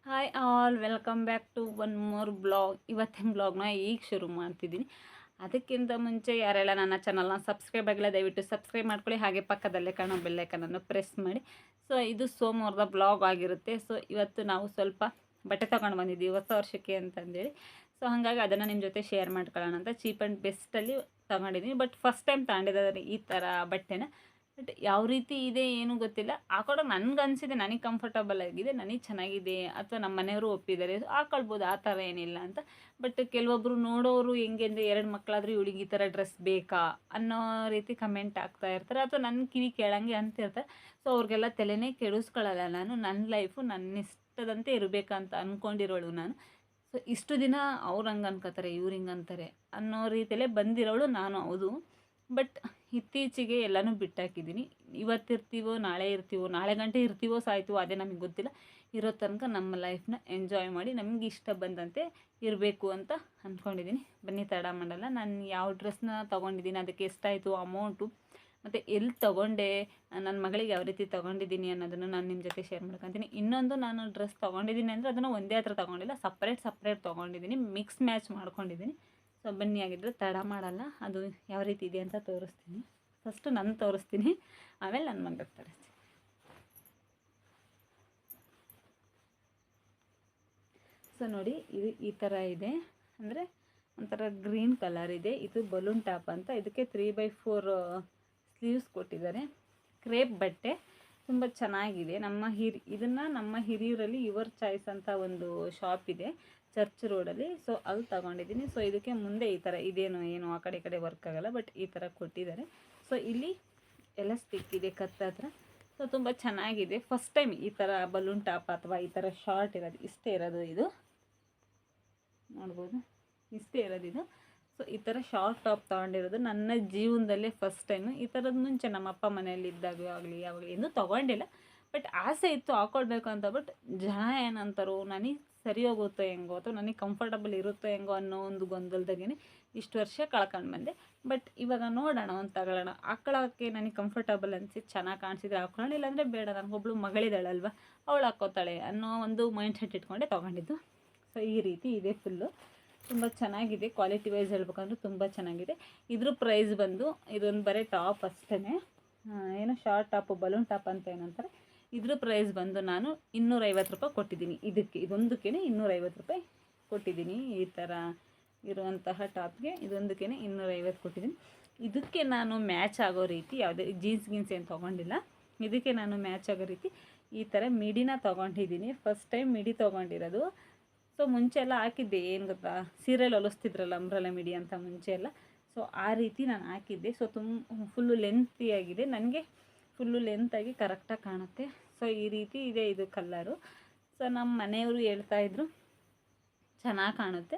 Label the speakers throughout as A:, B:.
A: Hi all, welcome back to one more blog. ಇವತ್ತಿನ ಬ್ಲಾಗ್ನ ಈಗ ಶುರು ಮಾಡ್ತಿದ್ದೀನಿ. ಅದಕ್ಕಿಂತ ಮುಂಚೆ ಯಾರೆಲ್ಲ ನನ್ನ ಚಾನಲ್ನ ಸಬ್ಸ್ಕ್ರೈಬ್ ಆಗಿಲ್ಲ ದಯವಿಟ್ಟು ಸಬ್ಸ್ಕ್ರೈಬ್ ಮಾಡ್ಕೊಳ್ಳಿ. ಹಾಗೆ ಪಕ್ಕದಲ್ಲೇ ಕಾಣೋ ಬೆಲ್ಲೈಕನನ್ನು ಪ್ರೆಸ್ ಮಾಡಿ. ಸೊ ಇದು ಸೋಮವಾರದ ಬ್ಲಾಗ್ ಆಗಿರುತ್ತೆ. ಸೊ ಇವತ್ತು ನಾವು ಸ್ವಲ್ಪ ಬಟ್ಟೆ ತೊಗೊಂಡು ಬಂದಿದ್ದೀವಿ ಹೊಸ ವರ್ಷಕ್ಕೆ ಅಂತಂದೇಳಿ. ಸೊ ಹಾಗಾಗಿ ಅದನ್ನು ನಿಮ್ಮ ಜೊತೆ ಶೇರ್ ಮಾಡ್ಕೊಳ್ಳೋಣ ಅಂತ ಚೀಪ್ ಆ್ಯಂಡ್ ಬೆಸ್ಟಲ್ಲಿ ತೊಗೊಂಡಿದ್ದೀನಿ. ಬಟ್ ಫಸ್ಟ್ ಟೈಮ್ ತಗೊಂಡಿದ್ದಾರೆ ಈ ಥರ ಬಟ್ಟೆನ. ಬಟ್ ಯಾವ ರೀತಿ ಇದೆ ಏನೂ ಗೊತ್ತಿಲ್ಲ. ಹಾಕೊಳ್ಳೋಕೆ ನನಗೆ ಅನಿಸಿದೆ, ನನಗೆ ಕಂಫರ್ಟಬಲ್ ಆಗಿದೆ, ನನಗೆ ಚೆನ್ನಾಗಿದೆ, ಅಥವಾ ನಮ್ಮ ಮನೆಯವರು ಒಪ್ಪಿದ್ದಾರೆ, ಹಾಕೊಳ್ಬೋದು, ಆ ಥರ ಏನಿಲ್ಲ ಅಂತ. ಬಟ್ ಕೆಲವೊಬ್ಬರು ನೋಡೋರು ಹೆಂಗೆ ಅಂದರೆ, 2 ಮಕ್ಕಳಾದರೂ ಇವಳಿಗೆ ಈ ಥರ ಡ್ರೆಸ್ ಬೇಕಾ ಅನ್ನೋ ರೀತಿ ಕಮೆಂಟ್ ಆಗ್ತಾ ಇರ್ತಾರೆ, ಅಥವಾ ನನ್ನ ಕಿವಿ ಕೇಳಂಗೆ ಅಂತಿರ್ತಾರೆ. ಸೊ ಅವ್ರಿಗೆಲ್ಲ ತಲೆನೇ ಕೆಡಿಸ್ಕೊಳ್ಳಲ್ಲ ನಾನು. ನನ್ನ ಲೈಫು ನನ್ನ ಇಷ್ಟದಂತೆ ಇರಬೇಕಂತ ಅಂದ್ಕೊಂಡಿರೋಳು ನಾನು. ಸೊ ಇಷ್ಟು ದಿನ ಅವ್ರು ಹಂಗೆ ಅನ್ಕೋತಾರೆ, ಇವ್ರು ಹಿಂಗೆ ಅಂತಾರೆ ಅನ್ನೋ ರೀತಿಯಲ್ಲೇ ಬಂದಿರೋಳು ನಾನು, ಹೌದು. ಬಟ್ ಇತ್ತೀಚೆಗೆ ಎಲ್ಲನೂ ಬಿಟ್ಟಾಕಿದ್ದೀನಿ. ಇವತ್ತಿರ್ತೀವೋ ನಾಳೆ ಇರ್ತೀವೋ, ನಾಳೆ ಗಂಟೆ ಇರ್ತೀವೋ ಸಾಯ್ತೀವೋ ಅದೇ ನಮಗೆ ಗೊತ್ತಿಲ್ಲ. ಇರೋ ತನಕ ನಮ್ಮ ಲೈಫ್ನ ಎಂಜಾಯ್ ಮಾಡಿ ನಮಗೆ ಇಷ್ಟ ಬಂದಂತೆ ಇರಬೇಕು ಅಂತ ಅಂದ್ಕೊಂಡಿದ್ದೀನಿ. ಬನ್ನಿ ತಡ ಮಾಡಲ್ಲ, ನಾನು ಯಾವ ಡ್ರೆಸ್ನ ತೊಗೊಂಡಿದ್ದೀನಿ, ಅದಕ್ಕೆ ಎಷ್ಟಾಯಿತು ಅಮೌಂಟು, ಮತ್ತು ಎಲ್ಲಿ ತೊಗೊಂಡೆ, ನನ್ನ ಮಗಳಿಗೆ ಯಾವ ರೀತಿ ತೊಗೊಂಡಿದ್ದೀನಿ ಅನ್ನೋದನ್ನು ನಾನು ನಿಮ್ಮ ಜೊತೆ ಶೇರ್ ಮಾಡ್ಕೊತೀನಿ. ಇನ್ನೊಂದು, ನಾನು ಡ್ರೆಸ್ ತೊಗೊಂಡಿದ್ದೀನಿ ಅಂದರೆ ಅದನ್ನು ಒಂದೇ ಹತ್ರ ತೊಗೊಂಡಿಲ್ಲ, ಸಪ್ರೇಟ್ ತೊಗೊಂಡಿದ್ದೀನಿ, ಮಿಕ್ಸ್ ಮ್ಯಾಚ್ ಮಾಡ್ಕೊಂಡಿದ್ದೀನಿ. ಸೊ ಬನ್ನಿ, ಆಗಿದ್ದರೆ ತಡ ಮಾಡಲ್ಲ, ಅದು ಯಾವ ರೀತಿ ಇದೆ ಅಂತ ತೋರಿಸ್ತೀನಿ. ಫಸ್ಟು ನಾನು ತೋರಿಸ್ತೀನಿ, ಆಮೇಲೆ ನನ್ನ ಮಗ ತೋರಿಸ್ತೀನಿ. ಸೊ ನೋಡಿ, ಇದು ಈ ಥರ ಇದೆ, ಅಂದರೆ ಒಂಥರ ಗ್ರೀನ್ ಕಲರ್ ಇದೆ. ಇದು ಬಲೂನ್ ಟಾಪ್ ಅಂತ. ಇದಕ್ಕೆ 3/4 ಸ್ಲೀವ್ಸ್ ಕೊಟ್ಟಿದ್ದಾರೆ. ಕ್ರೇಪ್ ಬಟ್ಟೆ ತುಂಬ ಚೆನ್ನಾಗಿದೆ. ಇದನ್ನು ನಮ್ಮ ಹಿರಿಯೂರಲ್ಲಿ ಯುವರ್ ಚಾಯ್ಸ್ ಅಂತ ಒಂದು ಶಾಪ್ ಇದೆ, ಚರ್ಚ್ ರೋಡಲ್ಲಿ. ಸೊ ಅಲ್ಲಿ ತೊಗೊಂಡಿದ್ದೀನಿ. ಸೊ ಇದಕ್ಕೆ ಮುಂದೆ ಈ ಥರ ಏನು ಆ ಕಡೆ ಈ ಕಡೆ ವರ್ಕ್ ಆಗೋಲ್ಲ, ಬಟ್ ಈ ಥರ ಕೊಟ್ಟಿದ್ದಾರೆ. ಸೊ ಇಲ್ಲಿ ಎಲ್ಲ ಸ್ಟಿಕ್ ಇದೆ ಕತ್ತತ್ರ. ಸೊ ತುಂಬ ಚೆನ್ನಾಗಿದೆ. ಫಸ್ಟ್ ಟೈಮ್ ಈ ಥರ ಬಲೂನ್ ಟಾಪ್ ಅಥವಾ ಈ ಥರ ಶಾರ್ಟ್ ಇರೋದು, ಇಷ್ಟೇ ಇರೋದು ಇದು, ನೋಡ್ಬೋದು, ಇಷ್ಟೇ ಇರೋದು ಇದು. ಸೊ ಈ ಥರ ಶಾರ್ಟ್ ಟಾಪ್ ತೊಗೊಂಡಿರೋದು ನನ್ನ ಜೀವನದಲ್ಲೇ ಫಸ್ಟ್ ಟೈಮು. ಈ ಥರದ್ದು ಮುಂಚೆ ನಮ್ಮ ಅಪ್ಪ ಮನೆಯಲ್ಲಿ ಇದ್ದಾಗ ಆಗಲಿ ಯಾವಾಗ ಇನ್ನೂ ತೊಗೊಂಡಿಲ್ಲ, ಬಟ್ ಆಸೆ ಇತ್ತು ಹಾಕ್ಕೊಳ್ಬೇಕು ಅಂತ. ಬಟ್ ಜನ ಏನಂತಾರೋ, ನನಗೆ ಸರಿ ಹೋಗುತ್ತೋ ಹೆಂಗೋ, ಅಥವಾ ನನಗೆ ಕಂಫರ್ಟಬಲ್ ಇರುತ್ತೋ ಹೆಂಗೋ ಅನ್ನೋ ಒಂದು ಗೊಂದಲದಾಗೇ ಇಷ್ಟು ವರ್ಷ ಕಳ್ಕೊಂಡು ಬಂದೆ. ಬಟ್ ಇವಾಗ ನೋಡೋಣ, ಒಂದು ತಗೊಳ್ಳೋಣ. ಹಾಕೊಳ್ಳೋಕ್ಕೆ ನನಗೆ ಕಂಫರ್ಟಬಲ್ ಅನಿಸಿದ್ದು, ಚೆನ್ನಾಗಿ ಕಾಣಿಸಿದ್ರೆ ಹಾಕೊಳ್ಳೋಣ, ಇಲ್ಲಾಂದರೆ ಬೇಡ, ನನಗೊಬ್ಳು ಮಗಳಿದ್ದಾಳಲ್ವ, ಅವಳು ಹಾಕ್ಕೋತಾಳೆ ಅನ್ನೋ ಒಂದು ಮೈಂಡ್ ಸೆಟ್ ಇಟ್ಕೊಂಡೆ ತೊಗೊಂಡಿದ್ದು. ಸೊ ಈ ರೀತಿ ಇದೆ ಫುಲ್ಲು. ತುಂಬ ಚೆನ್ನಾಗಿದೆ. ಕ್ವಾಲಿಟಿ ವೈಸ್ ಹೇಳ್ಬೇಕಂದ್ರೆ ತುಂಬ ಚೆನ್ನಾಗಿದೆ. ಇದ್ರ ಪ್ರೈಸ್ ಬಂದು, ಇದೊಂದು ಬರೀ ಟಾಪ್ ಅಷ್ಟೇ, ಏನೋ ಶಾರ್ಟ್ ಟಾಪು ಬಲೂನ್ ಟಾಪ್ ಅಂತ ಏನಂತಾರೆ. ಇದ್ರ ಪ್ರೈಸ್ ಬಂದು ನಾನು 250 ರೂಪಾಯಿ ಕೊಟ್ಟಿದ್ದೀನಿ. ಇದೊಂದಕ್ಕೇ 250 ರೂಪಾಯಿ ಕೊಟ್ಟಿದ್ದೀನಿ. ಈ ಥರ ಇರುವಂತಹ ಟಾಪ್ಗೆ ಇದೊಂದಕ್ಕೇ 250 ಕೊಟ್ಟಿದ್ದೀನಿ. ಇದಕ್ಕೆ ನಾನು ಮ್ಯಾಚ್ ಆಗೋ ರೀತಿ ಯಾವುದೇ ಜೀನ್ಸ್ ಏನು ತೊಗೊಂಡಿಲ್ಲ. ಇದಕ್ಕೆ ನಾನು ಮ್ಯಾಚ್ ಆಗೋ ರೀತಿ ಈ ಥರ ಮಿಡಿನ ತೊಗೊಂಡಿದ್ದೀನಿ. ಫಸ್ಟ್ ಟೈಮ್ ಮಿಡಿ ತೊಗೊಂಡಿರೋದು. ಸೊ ಮುಂಚೆ ಎಲ್ಲ ಹಾಕಿದ್ದೆ, ಏನು ಗೊತ್ತಾ, ಸೀರೆಯಲ್ಲಿ ಹೊಲಿಸ್ತಿದ್ರಲ್ಲ ಅಂಬ್ರೆಲಾ ಮಿಡಿ ಅಂತ ಮುಂಚೆ ಎಲ್ಲ. ಸೊ ಆ ರೀತಿ ನಾನು ಹಾಕಿದ್ದೆ. ಸೊ ಫುಲ್ಲು ಲೆಂತಿಯಾಗಿದೆ, ನನಗೆ ಫುಲ್ಲು ಲೆಂತಾಗಿ ಕರೆಕ್ಟಾಗಿ ಕಾಣುತ್ತೆ. ಸೊ ಈ ರೀತಿ ಇದೆ ಇದು ಕಲ್ಲರು. ಸೊ ನಮ್ಮ ಮನೆಯವರು ಹೇಳ್ತಾಯಿದ್ರು ಚೆನ್ನಾಗಿ ಕಾಣುತ್ತೆ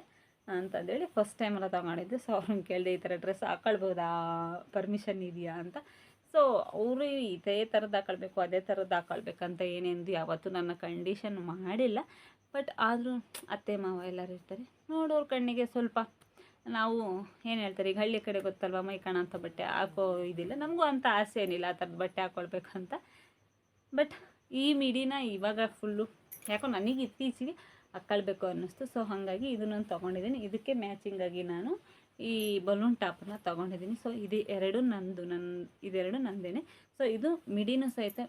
A: ಅಂತಂದೇಳಿ. ಫಸ್ಟ್ ಟೈಮ್ ಎಲ್ಲ ತೊಗೊಂಡಿದ್ದೆ. ಸೊ ಅವ್ರನ್ನ ಕೇಳಿದೆ, ಈ ಥರ ಡ್ರೆಸ್ ಹಾಕೊಳ್ಬೋದಾ, ಪರ್ಮಿಷನ್ ಇದೆಯಾ ಅಂತ. ಸೊ ಅವರು ಇದೇ ಥರದ್ದು ಹಾಕೊಳ್ಬೇಕು, ಅದೇ ಥರದ್ದು ಹಾಕೊಳ್ಬೇಕಂತ ಏನೆಂದು ಯಾವತ್ತೂ ನನ್ನ ಕಂಡೀಷನ್ ಮಾಡಿಲ್ಲ. ಬಟ್ ಆದರೂ ಅತ್ತೆ ಮಾವ ಎಲ್ಲರೂ ಇರ್ತಾರೆ, ನೋಡೋರ ಕಣ್ಣಿಗೆ ಸ್ವಲ್ಪ, ನಾವು ಏನು ಹೇಳ್ತಾರೆ, ಈಗ ಹಳ್ಳಿ ಕಡೆ ಗೊತ್ತಲ್ವ, ಮೈ ಕಾಣೋಂಥ ಬಟ್ಟೆ ಹಾಕೋ ಇದಿಲ್ಲ. ನಮಗೂ ಅಂಥ ಆಸೆ ಏನಿಲ್ಲ ಆ ಥರದ ಬಟ್ಟೆ ಹಾಕ್ಕೊಳ್ಬೇಕಂತ. ಬಟ್ ಈ ಮಿಡಿನ ಇವಾಗ ಫುಲ್ಲು ಯಾಕೋ ನನಗೆ ಇತ್ತೀಚೆಗೆ ಹಾಕ್ಕೊಳ್ಬೇಕು ಅನ್ನಿಸ್ತು. ಸೊ ಹಾಗಾಗಿ ಇದನ್ನೊಂದು ತೊಗೊಂಡಿದ್ದೀನಿ. ಇದಕ್ಕೆ ಮ್ಯಾಚಿಂಗಾಗಿ ನಾನು ಈ ಬಲೂನ್ ಟಾಪನ್ನು ತೊಗೊಂಡಿದ್ದೀನಿ. ಸೊ ಇದೆರಡು ನಂದೇನೆ. ಸೊ ಇದು ಮಿಡಿನೂ ಸಹಿತ,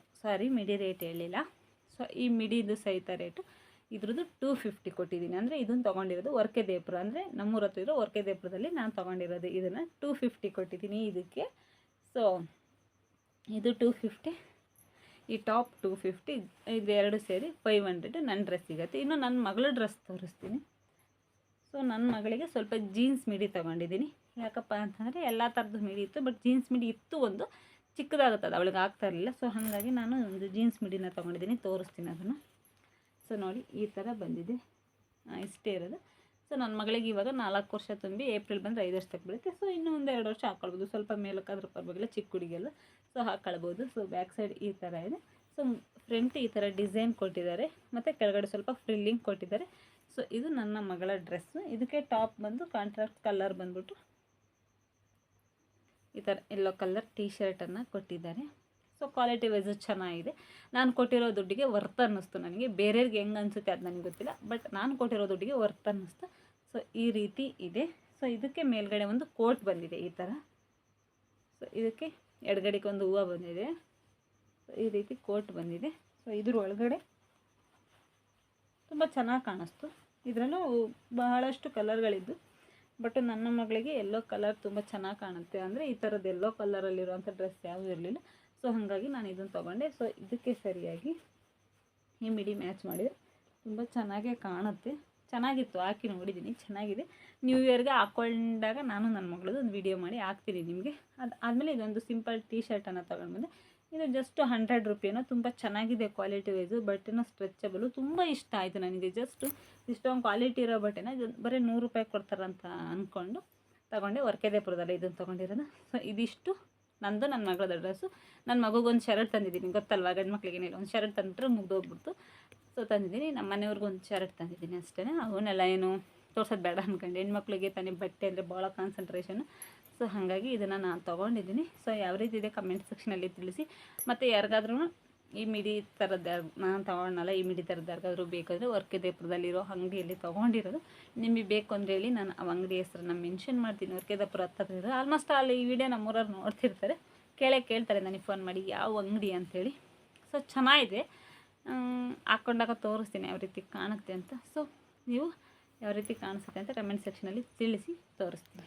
A: ಮಿಡಿ ರೇಟ್ ಹೇಳಿಲ್ಲ. ಸೊ ಈ ಮಿಡಿದು ಸಹಿತ ರೇಟು ಇದ್ರದ್ದು 250 ಕೊಟ್ಟಿದ್ದೀನಿ. ಅಂದರೆ ಇದನ್ನು ತೊಗೊಂಡಿರೋದು ವರ್ಕೆದೇಪುರ, ಅಂದರೆ ನಮ್ಮೂರ ಹತ್ರ ಇರೋ ವರ್ಕೆದೇಪುರದಲ್ಲಿ ನಾನು ತೊಗೊಂಡಿರೋದು. ಇದನ್ನು 250 ಕೊಟ್ಟಿದ್ದೀನಿ ಇದಕ್ಕೆ. ಸೊ ಇದು 250, ಈ ಟಾಪ್ 250, ಇದೆರಡು ಸೇರಿ 500 ನನ್ನ ಡ್ರೆಸ್ ಸಿಗುತ್ತೆ. ಇನ್ನು ನನ್ನ ಮಗಳ ಡ್ರೆಸ್ ತೋರಿಸ್ತೀನಿ. ಸೊ ನನ್ನ ಮಗಳಿಗೆ ಸ್ವಲ್ಪ ಜೀನ್ಸ್ ಮಿಡಿ ತೊಗೊಂಡಿದ್ದೀನಿ. ಯಾಕಪ್ಪ ಅಂತಂದರೆ ಎಲ್ಲ ಥರದ್ದು ಮಿಡಿ ಇತ್ತು, ಬಟ್ ಜೀನ್ಸ್ ಮಿಡಿ ಇತ್ತು, ಒಂದು ಚಿಕ್ಕದಾಗುತ್ತದೆ, ಅವಳಿಗೆ ಆಗ್ತಾ ಇರಲಿಲ್ಲ. ಸೊ ಹಾಗಾಗಿ ನಾನು ಒಂದು ಜೀನ್ಸ್ ಮಿಡಿನ ತೊಗೊಂಡಿದ್ದೀನಿ, ತೋರಿಸ್ತೀನಿ ಅದನ್ನು. ಸೊ ನೋಡಿ, ಈ ಥರ ಬಂದಿದೆ, ಇಷ್ಟೇ ಇರೋದು. ಸೊ ನನ್ನ ಮಗಳಿಗೆ ಇವಾಗ 4 ವರ್ಷ ತುಂಬಿ, ಏಪ್ರಿಲ್ ಬಂದರೆ 5 ವರ್ಷಕ್ಕೆ ಬೀಳುತ್ತೆ. ಸೊ ಇನ್ನೂ ಒಂದು 2 ವರ್ಷ ಹಾಕ್ಕೊಳ್ಬೋದು, ಸ್ವಲ್ಪ ಮೇಲಕ್ಕಾದ್ರೂ ಪರವಾಗಿಲ್ಲ, ಚಿಕ್ಕ ಹುಡುಗಿಯಲ್ಲ. ಸೊ ಹಾಕ್ಕೊಳ್ಬೋದು. ಸೊ ಬ್ಯಾಕ್ ಸೈಡ್ ಈ ಥರ ಇದೆ. ಸೊ ಫ್ರಂಟ್ ಈ ಥರ ಡಿಸೈನ್ ಕೊಟ್ಟಿದ್ದಾರೆ, ಮತ್ತು ಕೆಳಗಡೆ ಸ್ವಲ್ಪ ಫ್ರಿಲ್ಲಿಂಗ್ ಕೊಟ್ಟಿದ್ದಾರೆ. ಸೊ ಇದು ನನ್ನ ಮಗಳ ಡ್ರೆಸ್ಸು. ಇದಕ್ಕೆ ಟಾಪ್ ಬಂದು ಕಾಂಟ್ರಾಸ್ಟ್ ಕಲರ್ ಬಂದ್ಬಿಟ್ಟು ಈ ಥರ ಯೆಲ್ಲೋ ಕಲರ್ ಟೀ ಶರ್ಟನ್ನು ಕೊಟ್ಟಿದ್ದಾರೆ. ಸೊ ಕ್ವಾಲಿಟಿ ವೈಸು ಚೆನ್ನಾಗಿದೆ. ನಾನು ಕೊಟ್ಟಿರೋ ದುಡ್ಡಿಗೆ ವರ್ತ್ ಅನ್ನಿಸ್ತು ನನಗೆ. ಬೇರೆಯವ್ರಿಗೆ ಹೆಂಗೆ ಅನಿಸುತ್ತೆ ಅದು ನನಗೆ ಗೊತ್ತಿಲ್ಲ, ಬಟ್ ನಾನು ಕೊಟ್ಟಿರೋ ದುಡ್ಡಿಗೆ ವರ್ತ್ ಅನ್ನಿಸ್ತು. ಸೊ ಈ ರೀತಿ ಇದೆ. ಸೊ ಇದಕ್ಕೆ ಮೇಲ್ಗಡೆ ಒಂದು ಕೋಟ್ ಬಂದಿದೆ ಈ ಥರ. ಸೊ ಇದಕ್ಕೆ ಎಡಗಡೆಗೆ ಒಂದು ಹೂವು ಬಂದಿದೆ. ಸೊ ಈ ರೀತಿ ಕೋಟ್ ಬಂದಿದೆ. ಸೊ ಇದ್ರ ಒಳಗಡೆ ತುಂಬ ಚೆನ್ನಾಗಿ ಕಾಣಿಸ್ತು. ಇದರಲ್ಲೂ ಬಹಳಷ್ಟು ಕಲರ್ಗಳಿದ್ದು, ಬಟ್ ನನ್ನ ಮಗಳಿಗೆ ಎಲ್ಲೋ ಕಲರ್ ತುಂಬ ಚೆನ್ನಾಗಿ ಕಾಣುತ್ತೆ. ಅಂದರೆ ಈ ಥರದ್ದು ಎಲ್ಲೋ ಕಲರಲ್ಲಿರುವಂಥ ಡ್ರೆಸ್ ಯಾವುದೂ ಇರಲಿಲ್ಲ. ಸೊ ಹಾಗಾಗಿ ನಾನು ಇದನ್ನು ತೊಗೊಂಡೆ. ಸೊ ಇದಕ್ಕೆ ಸರಿಯಾಗಿ ಈ ಮಿಡಿ ಮ್ಯಾಚ್ ಮಾಡಿದರೆ ತುಂಬ ಚೆನ್ನಾಗೇ ಕಾಣುತ್ತೆ. ಚೆನ್ನಾಗಿತ್ತು, ಹಾಕಿ ನೋಡಿದ್ದೀನಿ, ಚೆನ್ನಾಗಿದೆ. ನ್ಯೂ ಇಯರ್ಗೆ ಹಾಕ್ಕೊಂಡಾಗ ನಾನು ನನ್ನ ಮಗಳದ್ದು ಒಂದು ವಿಡಿಯೋ ಮಾಡಿ ಹಾಕ್ತೀನಿ ನಿಮಗೆ. ಆದಮೇಲೆ ಇದೊಂದು ಸಿಂಪಲ್ ಟೀ ಶರ್ಟನ್ನು ತೊಗೊಂಡು ಬಂದೆ. ಇದು ಜಸ್ಟ್ 100 ರೂಪಾಯಿನೋ. ತುಂಬ ಚೆನ್ನಾಗಿದೆ ಕ್ವಾಲಿಟಿ ವೈಸು. ಬಟ್ಟೆನೂ ಸ್ಟ್ರೆಚಬಲು. ತುಂಬ ಇಷ್ಟ ಆಯಿತು ನನಗೆ. ಜಸ್ಟ್ ಇಷ್ಟೊಂದು ಕ್ವಾಲಿಟಿ ಇರೋ ಬಟ್ಟೆನ ಬರೀ 100 ರೂಪಾಯಿ ಕೊಡ್ತಾರಂತ ಅಂದ್ಕೊಂಡು ತೊಗೊಂಡೆ. ವರ್ಕೆದೇಪುರದಲ್ಲಿ ಇದನ್ನು ತೊಗೊಂಡಿರೋದು. ಸೊ ಇದಿಷ್ಟು ನಂದು ನನ್ನ ಮಗಳದ್ದು ಡ್ರೆಸ್ಸು. ನನ್ನ ಮಗುಗೊಂದು ಶರ್ಟ್ ತಂದಿದ್ದೀನಿ, ಗೊತ್ತಲ್ವ ಗಂಡು ಮಕ್ಳಿಗೇನಿಲ್ಲ, ಒಂದು ಶರ್ಟ್ ತಂದುಬಿಟ್ರೆ ಮುಗ್ದೋಗ್ಬಿಡ್ತು. ಸೊ ತಂದಿದ್ದೀನಿ. ನಮ್ಮ ಮನೆಯವ್ರಿಗೂ ಒಂದು ಶರ್ಟ್ ತಂದಿದ್ದೀನಿ ಅಷ್ಟೇ. ಅವನ್ನೆಲ್ಲ ಏನು ತೋರ್ಸೋದು ಬೇಡ ಅಂದ್ಕೊಂಡು, ಹೆಣ್ಮಕ್ಳಿಗೆ ತಾನೇ ಬಟ್ಟೆ ಅಂದರೆ ಭಾಳ ಕಾನ್ಸಂಟ್ರೇಷನ್. ಸೊ ಹಾಗಾಗಿ ಇದನ್ನು ನಾನು ತೊಗೊಂಡಿದ್ದೀನಿ. ಸೊ ಯಾವ ರೀತಿ ಇದೆ ಕಮೆಂಟ್ ಸೆಕ್ಷನಲ್ಲಿ ತಿಳಿಸಿ. ಮತ್ತು ಯಾರಿಗಾದ್ರೂ ಈ ಮಿಡಿ ಥರದ್ದು ನಾನು ತೊಗೊಂಡಲ್ಲ, ಈ ಮಿಡಿ ಥರದ್ದು ಯಾರಿಗಾದ್ರೂ ಬೇಕಾದರೆ ವರ್ಕೆದೇಪುರದಲ್ಲಿರೋ ಅಂಗಡಿಯಲ್ಲಿ ತೊಗೊಂಡಿರೋದು. ನಿಮಗೆ ಬೇಕು ಅಂದರೆ ಹೇಳಿ, ನಾನು ಆ ಅಂಗಡಿ ಹೆಸರನ್ನ ಮೆನ್ಷನ್ ಮಾಡ್ತೀನಿ. ವರ್ಕೆದೇಪುರ ಹತ್ತಿರ ಇರೋದು. ಆಲ್ಮೋಸ್ಟ್ ಅಲ್ಲಿ ಈ ವಿಡಿಯೋ ನಮ್ಮೂರವ್ರು ನೋಡ್ತಿರ್ತಾರೆ, ಕೇಳ್ತಾರೆ ನನಗೆ ಫೋನ್ ಮಾಡಿ ಯಾವ ಅಂಗಡಿ ಅಂಥೇಳಿ. ಸೊ ಚೆನ್ನಾಗಿದೆ, ಹಾಕ್ಕೊಂಡಾಗ ತೋರಿಸ್ತೀನಿ ಯಾವ ರೀತಿ ಕಾಣುತ್ತೆ ಅಂತ. ಸೊ ನೀವು ಯಾವ ರೀತಿ ಕಾಣಿಸುತ್ತೆ ಅಂತ ಕಮೆಂಟ್ ಸೆಕ್ಷನಲ್ಲಿ ತಿಳಿಸಿ, ತೋರಿಸ್ತೀನಿ.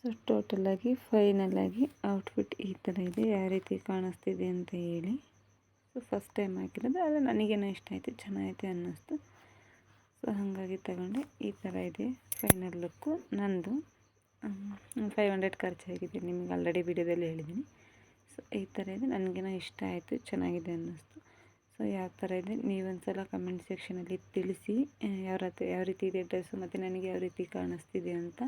A: ಸೊ ಟೋಟಲಾಗಿ ಫೈನಲಾಗಿ ಔಟ್ಫಿಟ್ ಈ ಥರ ಇದೆ. ಯಾವ ರೀತಿ ಕಾಣಿಸ್ತಿದೆ ಅಂತ ಹೇಳಿ. ಸೊ ಫಸ್ಟ್ ಟೈಮ್ ಹಾಕಿರೋದು, ಆದರೆ ನನಗೇನೋ ಇಷ್ಟ ಆಯಿತು, ಚೆನ್ನಾಗೈತೆ ಅನ್ನಿಸ್ತು. ಸೊ ಹಾಗಾಗಿ ತಗೊಂಡೆ. ಈ ಥರ ಇದೆ ಫೈನಲ್ ಲುಕ್ಕು ನಂದು. 500 ಖರ್ಚಾಗಿದೆ, ನಿಮಗೆ ಆಲ್ರೆಡಿ ವಿಡಿಯೋದಲ್ಲಿ ಹೇಳಿದ್ದೀನಿ. ಸೊ ಈ ಥರ ಇದೆ, ನನಗೇನೋ ಇಷ್ಟ ಆಯಿತು, ಚೆನ್ನಾಗಿದೆ ಅನ್ನಿಸ್ತು. ಸೊ ಯಾವ ಥರ ಇದೆ ನೀವೊಂದು ಸಲ ಕಮೆಂಟ್ ಸೆಕ್ಷನಲ್ಲಿ ತಿಳಿಸಿ, ಯಾವ ರೀತಿ ಇದೆ ಡ್ರೆಸ್ಸು, ಮತ್ತು ನನಗೆ ಯಾವ ರೀತಿ ಕಾಣಿಸ್ತಿದೆ ಅಂತ.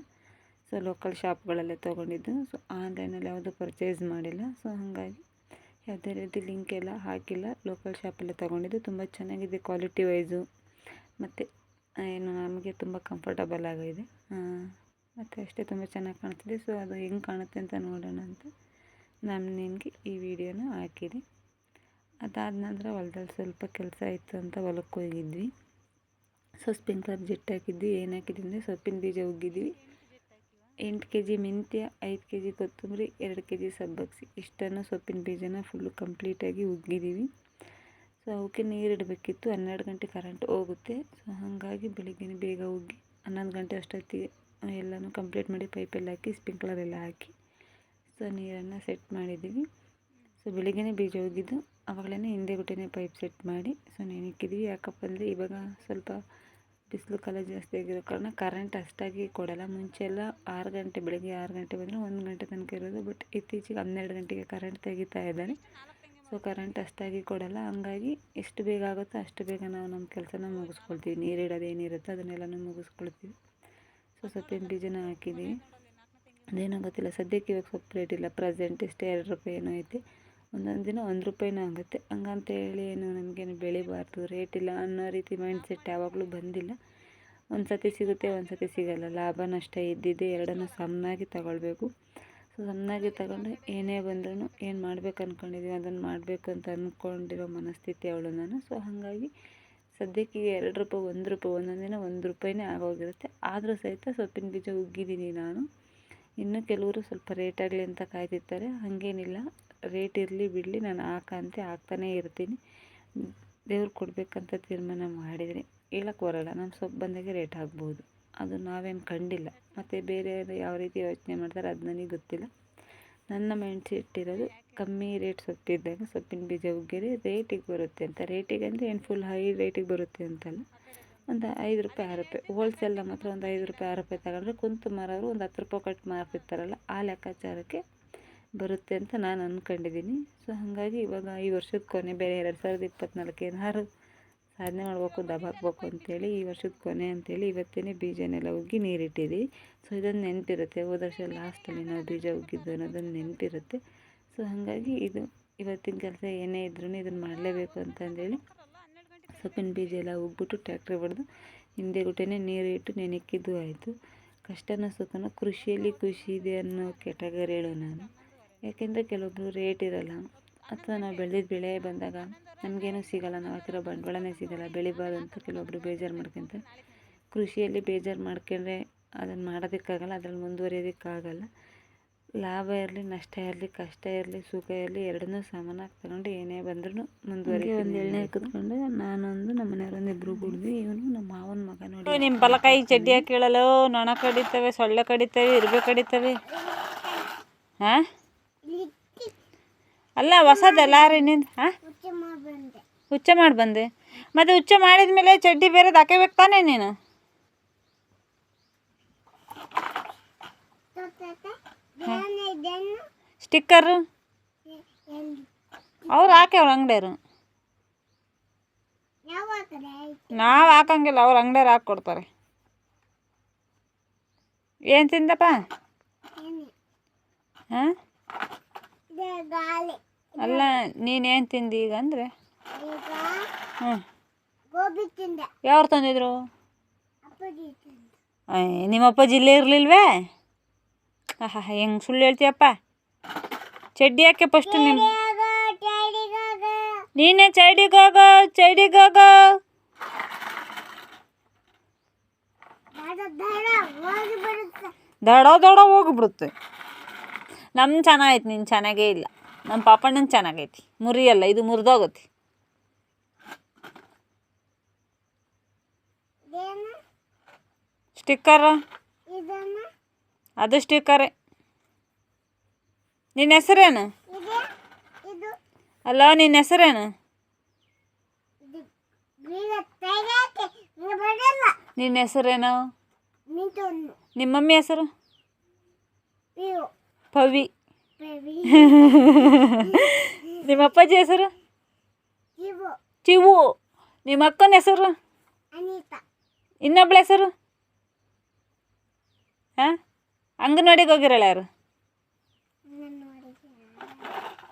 A: ಸೊ ಲೋಕಲ್ ಶಾಪ್ಗಳಲ್ಲೇ ತೊಗೊಂಡಿದ್ದು. ಸೊ ಆನ್ಲೈನಲ್ಲಿ ಯಾವುದೂ ಪರ್ಚೇಸ್ ಮಾಡಿಲ್ಲ. ಸೊ ಹಾಗಾಗಿ ಯಾವುದೇ ರೀತಿ ಲಿಂಕ್ ಎಲ್ಲ ಹಾಕಿಲ್ಲ, ಲೋಕಲ್ ಶಾಪಲ್ಲೇ ತೊಗೊಂಡಿದ್ದು. ತುಂಬ ಚೆನ್ನಾಗಿದೆ ಕ್ವಾಲಿಟಿ ವೈಸು, ಮತ್ತು ಏನು ನಮಗೆ ತುಂಬ ಕಂಫರ್ಟಬಲ್ ಆಗಿದೆ. ಮತ್ತು ಅಷ್ಟೇ, ತುಂಬ ಚೆನ್ನಾಗಿ ಕಾಣ್ತಿದೆ. ಸೊ ಅದು ಹೆಂಗೆ ಕಾಣುತ್ತೆ ಅಂತ ನೋಡೋಣ ಅಂತ ನಾನು ನಿಮಗೆ ಈ ವಿಡಿಯೋನ ಹಾಕಿದೆ. ಅದಾದ ನಂತರ ಹೊಲದಲ್ಲಿ ಸ್ವಲ್ಪ ಕೆಲಸ ಇತ್ತು ಅಂತ ಹೊಲಕ್ಕೆ ಹೋಗಿದ್ವಿ. ಸೊ ಸ್ಪ್ರಿಂಕ್ಲರ್ ಜೆಟ್ ಹಾಕಿದ್ವಿ. ಏನು ಹಾಕಿದ್ವಿ ಅಂದರೆ ಸೊಪ್ಪಿನ ಬೀಜ ಉಗ್ಗಿದ್ವಿ. 8 kg ಮೆಂತ್ಯ, 5 kg ಕೊತ್ತಂಬರಿ, 2 kg ಸಬ್ಬಕ್ಸಿ, ಇಷ್ಟನ್ನು ಸೊಪ್ಪಿನ ಬೀಜನ ಫುಲ್ಲು ಕಂಪ್ಲೀಟಾಗಿ ಉಗ್ಗಿದ್ದೀವಿ. ಸೊ ಅವಕ್ಕೆ ನೀರಿಡಬೇಕಿತ್ತು. 12 ಗಂಟೆ ಕರೆಂಟ್ ಹೋಗುತ್ತೆ. ಸೊ ಹಾಗಾಗಿ ಬೆಳಿಗ್ಗೆ ಬೇಗ ಉಗ್ಗಿ 11 ಗಂಟೆ ಅಷ್ಟೊತ್ತಿಗೆ ಎಲ್ಲನೂ ಕಂಪ್ಲೀಟ್ ಮಾಡಿ ಪೈಪೆಲ್ಲ ಹಾಕಿ ಸ್ಪ್ರಿಂಕ್ಲರೆಲ್ಲ ಹಾಕಿ ಸೊ ನೀರನ್ನು ಸೆಟ್ ಮಾಡಿದ್ದೀವಿ. ಸೊ ಬೆಳಿಗ್ಗೆ ಬೀಜ ಉಗ್ಗಿದ್ದು ಆವಾಗಲೇ ಹಿಂದೆ ಗುಟ್ಟೆನೇ ಪೈಪ್ ಸೆಟ್ ಮಾಡಿ ಸೊ ನೆನಕ್ಕಿದ್ವಿ. ಯಾಕಪ್ಪ ಅಂದರೆ ಇವಾಗ ಸ್ವಲ್ಪ ಬಿಸಿಲು ಕಾಲ ಜಾಸ್ತಿ ಆಗಿರೋ ಕಾರಣ ಕರೆಂಟ್ ಅಷ್ಟಾಗಿ ಕೊಡೋಲ್ಲ. ಮುಂಚೆ ಎಲ್ಲ 6 ಗಂಟೆ, ಬೆಳಗ್ಗೆ 6 ಗಂಟೆ ಬಂದರೆ 1 ಗಂಟೆ ತನಕ ಇರೋದು. ಬಟ್ ಇತ್ತೀಚೆಗೆ 12 ಗಂಟೆಗೆ ಕರೆಂಟ್ ತೆಗಿತಾ ಇದ್ದಾರೆ. ಸೊ ಕರೆಂಟ್ ಅಷ್ಟಾಗಿ ಕೊಡೋಲ್ಲ. ಹಂಗಾಗಿ ಎಷ್ಟು ಬೇಗ ಆಗುತ್ತೋ ಅಷ್ಟು ಬೇಗ ನಾವು ನಮ್ಮ ಕೆಲಸನ ಮುಗಿಸ್ಕೊಳ್ತೀವಿ. ನೀರಿಡೋದು ಏನಿರುತ್ತೋ ಅದನ್ನೆಲ್ಲನೂ ಮುಗಿಸ್ಕೊಳ್ತೀವಿ. ಸೊ ಸೊಪ್ಪಿನ ಬೀಜನ ಹಾಕಿದ್ದೀವಿ. ಅದೇನೋ ಗೊತ್ತಿಲ್ಲ, ಸದ್ಯಕ್ಕೆ ಇವಾಗ ಸೊಪ್ಪು ರೇಟ್ ಇಲ್ಲ. ಪ್ರೆಸೆಂಟ್ ಇಷ್ಟೇ 2 ರೂಪಾಯಿ ಏನೋ ಐತೆ. ಒಂದೊಂದು ದಿನ 1 ರೂಪಾಯಿನೂ ಆಗುತ್ತೆ. ಹಂಗಂತೇಳಿ ಏನು ನಮಗೇನು ಬೆಳಿಬಾರ್ದು, ರೇಟ್ ಇಲ್ಲ ಅನ್ನೋ ರೀತಿ ಮೈಂಡ್ ಸೆಟ್ ಯಾವಾಗಲೂ ಬಂದಿಲ್ಲ. ಒಂದು ಸತಿ ಸಿಗುತ್ತೆ, ಒಂದು ಸತಿ ಸಿಗೋಲ್ಲ. ಲಾಭ ನಷ್ಟ ಇದ್ದಿದ್ದೆ, ಎರಡನ್ನೂ ಸಮನಾಗಿ ತಗೊಳ್ಬೇಕು. ಸೊ ಸಮನಾಗಿ ತಗೊಂಡು ಏನೇ ಬಂದ್ರೂ ಏನು ಮಾಡಬೇಕು ಅಂದ್ಕೊಂಡಿದ್ದೀವಿ ಅದನ್ನು ಮಾಡಬೇಕು ಅಂತ ಅಂದ್ಕೊಂಡಿರೋ ಮನಸ್ಥಿತಿ ಅವಳು ನಾನು. ಸೊ ಹಾಗಾಗಿ ಸದ್ಯಕ್ಕೆ 2 ರೂಪಾಯಿ, 1 ರೂಪಾಯಿ, ಒಂದೊಂದು ದಿನ 1 ರೂಪಾಯಿನೇ ಆಗೋಗಿರುತ್ತೆ. ಆದರೂ ಸಹಿತ ಸೊಪ್ಪಿನ ಬೀಜ ಉಗ್ಗಿದ್ದೀನಿ ನಾನು. ಇನ್ನು ಕೆಲವರು ಸ್ವಲ್ಪ ರೇಟ್ ಆಗಲಿ ಅಂತ ಕಾಯ್ತಿರ್ತಾರೆ. ಹಾಗೇನಿಲ್ಲ, ರೇಟ್ ಇರಲಿ ಬಿಡಲಿ, ನಾನು ಹಾಕ್ತಾನೇ ಇರ್ತೀನಿ. ದೇವ್ರು ಕೊಡಬೇಕಂತ ತೀರ್ಮಾನ ಮಾಡಿದರೆ ಹೇಳಕ್ಕೆ ಬರೋಲ್ಲ. ನಮ್ಮ ಸೊಪ್ಪು ಬಂದಾಗೆ ರೇಟ್ ಆಗ್ಬೋದು, ಅದು ನಾವೇನು ಕಂಡಿಲ್ಲ. ಮತ್ತು ಬೇರೆಯವರು ಯಾವ ರೀತಿ ಯೋಚನೆ ಮಾಡ್ತಾರೆ ಅದು ನನಗೆ ಗೊತ್ತಿಲ್ಲ. ನನ್ನ ಮೈಂಡ್ ಸೆಟ್ ಇರೋದು ಕಮ್ಮಿ ರೇಟ್ ಸೊಪ್ಪಿದ್ದಾಗ ಸೊಪ್ಪಿನ ಬೀಜ ಉಗ್ಗಿದ್ರೆ ರೇಟಿಗೆ ಬರುತ್ತೆ ಅಂತ. ರೇಟಿಗೆ ಅಂದರೆ ಏನು ಫುಲ್ ಹೈ ರೇಟಿಗೆ ಬರುತ್ತೆ ಅಂತಲ್ಲ, ಒಂದು 5 ರೂಪಾಯಿ 6 ರೂಪಾಯಿ. ಹೋಲ್ಸೇಲ್ನ ಮಾತ್ರ ಒಂದು 5 ರೂಪಾಯಿ 6 ರೂಪಾಯಿ ತಗೊಂಡ್ರೆ ಕುಂತು ಮಾರೋರು ಒಂದು 10 ರೂಪಾಯಿ ಕಟ್ ಮಾರ್ತಿರ್ತಾರಲ್ಲ, ಆ ಲೆಕ್ಕಾಚಾರಕ್ಕೆ ಬರುತ್ತೆ ಅಂತ ನಾನು ಅಂದ್ಕೊಂಡಿದ್ದೀನಿ. ಸೊ ಹಾಗಾಗಿ ಇವಾಗ ಈ ವರ್ಷದ ಕೊನೆ ಬೇರೆ 2024 ಏನಾದ್ರು ಸಾಧನೆ ಮಾಡ್ಬೇಕು, ದಬಾಕ್ಬೇಕು ಅಂತೇಳಿ ಈ ವರ್ಷದ ಕೊನೆ ಅಂತೇಳಿ ಇವತ್ತೇ ಬೀಜನೆಲ್ಲ ಉಗ್ಗಿ ನೀರಿಟ್ಟಿದ್ದೀವಿ. ಸೊ ಇದೊಂದು ನೆನಪಿರುತ್ತೆ, ಹೋದ ವರ್ಷ ಲಾಸ್ಟಲ್ಲಿ ನಾವು ಬೀಜ ಉಗ್ಗಿದ್ದು ಅನ್ನೋದೊಂದು ನೆನಪಿರುತ್ತೆ. ಸೊ ಹಾಗಾಗಿ ಇದು ಇವತ್ತಿನ ಕೆಲಸ ಏನೇ ಇದ್ರೂ ಇದನ್ನು ಮಾಡಲೇಬೇಕು ಅಂತಂದೇಳಿ ಸೊಪ್ಪಿನ ಬೀಜ ಎಲ್ಲ ಉಗ್ಬಿಟ್ಟು ಟ್ಯಾಕ್ಟ್ರಿ ಹೊಡೆದು ಹಿಂದೆ ಗುಟ್ಟೆನೇ ನೀರು ಇಟ್ಟು ನೆನಕ್ಕಿದ್ದು ಆಯಿತು. ಕಷ್ಟನ ಸುಖನ ಕೃಷಿಯಲ್ಲಿ ಖುಷಿ ಇದೆ ಅನ್ನೋ ಕ್ಯಾಟಗರಿ ಹೇಳೋ ನಾನು. ಯಾಕೆಂದರೆ ಕೆಲವೊಬ್ರು ರೇಟ್ ಇರೋಲ್ಲ, ಅಥವಾ ನಾವು ಬೆಳೆದಿದ್ದ ಬೆಳೆ ಬಂದಾಗ ನಮಗೇನೂ ಸಿಗೋಲ್ಲ, ನಾವು ಹಾಕಿರೋ ಬಂಡವಾಳನೇ ಸಿಗೋಲ್ಲ, ಬೆಳಿಬಾರ್ದು ಅಂತ ಕೆಲವೊಬ್ರು ಬೇಜಾರು ಮಾಡ್ಕೊಂತಾರೆ. ಕೃಷಿಯಲ್ಲಿ ಬೇಜಾರು ಮಾಡ್ಕೊಂಡ್ರೆ ಅದನ್ನು ಮಾಡೋದಕ್ಕಾಗಲ್ಲ, ಅದ್ರಲ್ಲಿ ಮುಂದುವರಿಯೋದಕ್ಕಾಗಲ್ಲ. ಲಾಭ ಇರಲಿ, ನಷ್ಟ ಇರಲಿ, ಕಷ್ಟ ಇರಲಿ, ಸುಖ ಇರಲಿ, ಎರಡನ್ನೂ ಸಮಾನಾಗಿ ತಗೊಂಡು ಏನೇ ಬಂದ್ರೂ ಮುಂದುವರಿ. ಒಂದು ಎಣ್ಣೆ ಕುತ್ಕೊಂಡು ನಾನೊಂದು ನಮ್ಮ ಮನೆಯವರೊಂದು ಇಬ್ಬರು ಕುಡಿದ್ವಿ. ಇವನು ನಮ್ಮ ಮಾವನ ಮಗ ನೋಡಿ. ನಿಮ್ಮ ಬಲಕಾಯಿ ಚಡ್ಡಿ ಕೇಳಲು ನೊಣ ಕಡಿತವೆ, ಸೊಳ್ಳೆ ಕಡಿತವೆ, ಇರ್ಬೆ ಕಡಿತವೆ. ಹಾಂ ಅಲ್ಲ ಹೊಸದಲ್ಲ ರೀ ನಿಂದು. ಹಾಂ ಹುಚ್ಚ ಮಾಡಿ ಬಂದೆ. ಮತ್ತು ಹುಚ್ಚ ಮಾಡಿದ ಮೇಲೆ ಚಡ್ಡಿ ಬೇರೆದು ಹಾಕಬೇಕು ತಾನೇ ನೀನು? ಸ್ಟಿಕ್ಕರು ಅವ್ರು ಹಾಕ್ಯವ್ರ ಅಂಗಡಿಯರು, ನಾವು ಹಾಕಂಗಿಲ್ಲ, ಅವ್ರು ಅಂಗಡಿಯವ್ರು ಹಾಕ್ಕೊಡ್ತಾರೆ. ಏನು ತಿಂದಪ್ಪ? ಹಾಂ ಅಲ್ಲ ನೀನೇನು ತಿಂದು ಈಗ ಅಂದರೆ? ಹ್ಞೂ ಯಾರು ತಂದಿದ್ರು? ನಿಮ್ಮ ಅಪ್ಪಾಜಿ ಇಲ್ಲೇ ಇರಲಿಲ್ವೇ? ಆಹಾ ಹೆಂಗೆ ಸುಳ್ಳು ಹೇಳ್ತೀಯಪ್ಪ. ಚಡ್ಡಿ ಯಾಕೆ ಫಸ್ಟ್ ನೀನೇ ಚಡಿಗೋಗ ದಡ ಹೋಗಿಬಿಡುತ್ತೆ. ನಮ್ಮ ಚೆನ್ನಾಗೈತಿ, ನಿನ್ನ ಚೆನ್ನಾಗೇ ಇಲ್ಲ. ನಮ್ಮ ಪಾಪಣ್ಣನ ಚೆನ್ನಾಗೈತಿ, ಮುರಿಯಲ್ಲ, ಇದು ಮುರಿದೋಗುತ್ತೆ. ಸ್ಟಿಕ್ಕರ್ ಅದು ಸ್ಟಿಕ್ಕರೇ. ನಿನ್ನ ಹೆಸರೇನು? ಅಲ್ಲ ನಿನ್ನ ಹೆಸರೇನು? ನಿನ್ನ ಹೆಸರೇನು? ನಿಮ್ಮ ಮಮ್ಮಿ ಹೆಸರು? ಪವಿ. ನಿಮ್ಮ ಅಪ್ಪಾಜಿ ಹೆಸರು? ಚಿವು. ನಿಮ್ಮ ಅಕ್ಕನ ಹೆಸರು? ಇನ್ನೊಬ್ಳ ಹೆಸರು? ಹಾಂ ಅಂಗನವಾಡಿಗೆ ಹೋಗಿರಲ್ಲ ಯಾರು?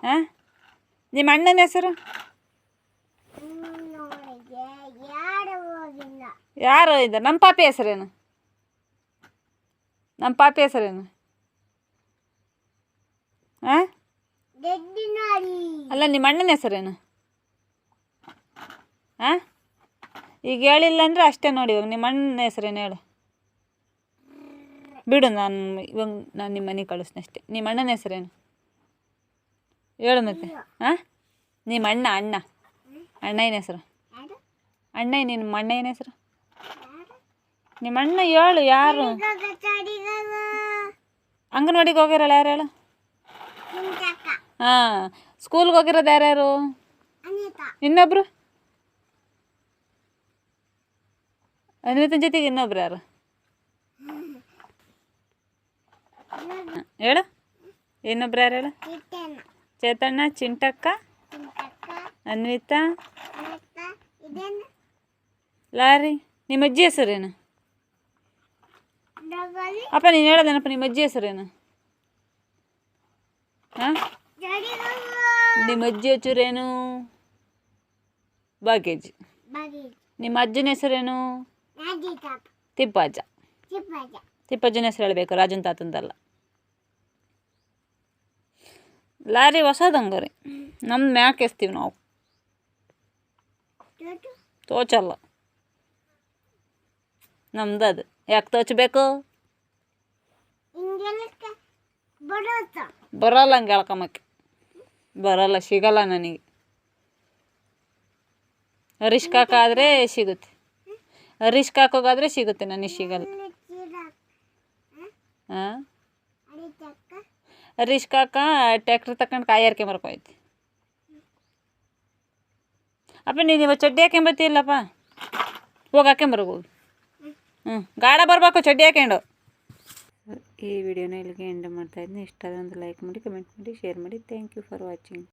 A: ಹಾಂ ನಿಮ್ಮ ಅಣ್ಣನ ಹೆಸರು? ಯಾರು ಇದ್ದಾರೆ? ನಮ್ಮ ಪಾಪಿ ಹೆಸರೇನು? ನಮ್ಮ ಪಾಪಿ ಹೆಸರೇನು? ಹಾಂ ಅಲ್ಲ ನಿಮ್ಮ ಅಣ್ಣನ ಹೆಸರೇನು? ಹಾಂ ಈಗ ಹೇಳಿಲ್ಲ ಅಂದರೆ ಅಷ್ಟೇ ನೋಡಿ. ಇವಾಗ ನಿಮ್ಮ ಅಣ್ಣನ ಹೆಸರೇನು ಹೇಳು. ಬಿಡು, ಇವಾಗ ನಾನು ನಿಮ್ಮ ಮನೆಗೆ ಕಳಿಸ್ತೀನಿ ಅಷ್ಟೇ. ನಿಮ್ಮ ಅಣ್ಣನ ಹೆಸರೇನು ಹೇಳು ಮತ್ತೆ. ಹಾಂ ನಿಮ್ಮ ಅಣ್ಣ ಏನು ಹೆಸರು? ನಿಮ್ಮ ಅಣ್ಣ ಏನು ಹೆಸರು? ನಿಮ್ಮ ಅಣ್ಣ ಹೇಳು. ಯಾರು? ಅಂಗನವಾಡಿಗೆ ಹೋಗಿರಲ್ಲ ಯಾರು ಹೇಳು? ಹಾಂ ಸ್ಕೂಲ್ಗೆ ಹೋಗಿರೋದು ಯಾರ್ಯಾರು? ಇನ್ನೊಬ್ರು ಅನ್ವಿತನ ಜೊತೆಗೆ ಇನ್ನೊಬ್ರು ಯಾರು ಹೇಳು? ಇನ್ನೊಬ್ರು ಯಾರು ಹೇಳು? ಚೇತಣ್ಣ, ಚಿಂಟಕ್ಕ, ಅನ್ವಿತಾ, ಲಾರಿ. ನಿಮ್ಮ ಅಜ್ಜಿ ಹೆಸರೇನು? ಅಪ್ಪ ನೀನು ಹೇಳೋದೇನಪ್ಪ, ನಿಮ್ಮ ಅಜ್ಜಿ ಹೆಸರೇನು? ಹಾಂ ನಿಮ್ಮ ಅಜ್ಜಿ ಹೆಸರೇನು? ಭಾಗ್ಯಜ್ಜಿ. ನಿಮ್ಮ ಅಜ್ಜನ ಹೆಸರೇನು? ತಿಪ್ಪಜ್ಜ. ತಿಪ್ಪಜ್ಜನ ಹೆಸರು ಹೇಳಬೇಕು, ರಾಜನ್ ತಾತಂದಲ್ಲ. ಲಾರಿ ಹೊಸದಂಗರಿ, ನಮ್ದು ಮ್ಯಾಕ್ ಎಸ್ತೀವಿ ನಾವು, ತೋಚಲ್ಲ ನಮ್ದು. ಅದು ಯಾಕೆ ತೋಚಬೇಕು? ಬರೋಲ್ಲ ಹಂಗೆ ಹೇಳ್ಕೊಂಬಕ್ಕೆ, ಬರೋಲ್ಲ, ಸಿಗಲ್ಲ ನನಗೆ. ಹರೀಶ್ ಕಾಕ ಆದರೆ ಸಿಗುತ್ತೆ, ಹರೀಶ್ ಕಾಕೋಗಾದರೆ ಸಿಗುತ್ತೆ, ನನಗೆ ಸಿಗಲ್ಲ. ಹಾಂ ಹರೀಶ್ ಕಾಕ ಟ್ಯಾಕ್ಟ್ರ್ ತಗೊಂಡು ಕಾಯಿ ಹರ್ಕೊಂಬರ್ಕೋಯ್ತಿ. ಅಪ್ಪ ನೀನು ಇವಾಗ ಚಡ್ಡಿ ಹಾಕೊಂಬತ್ತಿಲ್ಲಪ್ಪ, ಹೋಗಿ ಹಾಕೊಂಬರ್ಬೋದು. ಗಾಢ ಬರಬೇಕು ಚಡ್ಡಿ ಹಾಕೊಂಡು. ಈ ವಿಡಿಯೋನ ಇಲ್ಲಿಗೆ ಎಂಡ್ ಮಾಡ್ತಾಯಿದ್ದೀನಿ. ಇಷ್ಟ ಆದರೆ ಒಂದು ಲೈಕ್ ಮಾಡಿ, ಕಮೆಂಟ್ ಮಾಡಿ, ಶೇರ್ ಮಾಡಿ. Thank you for watching.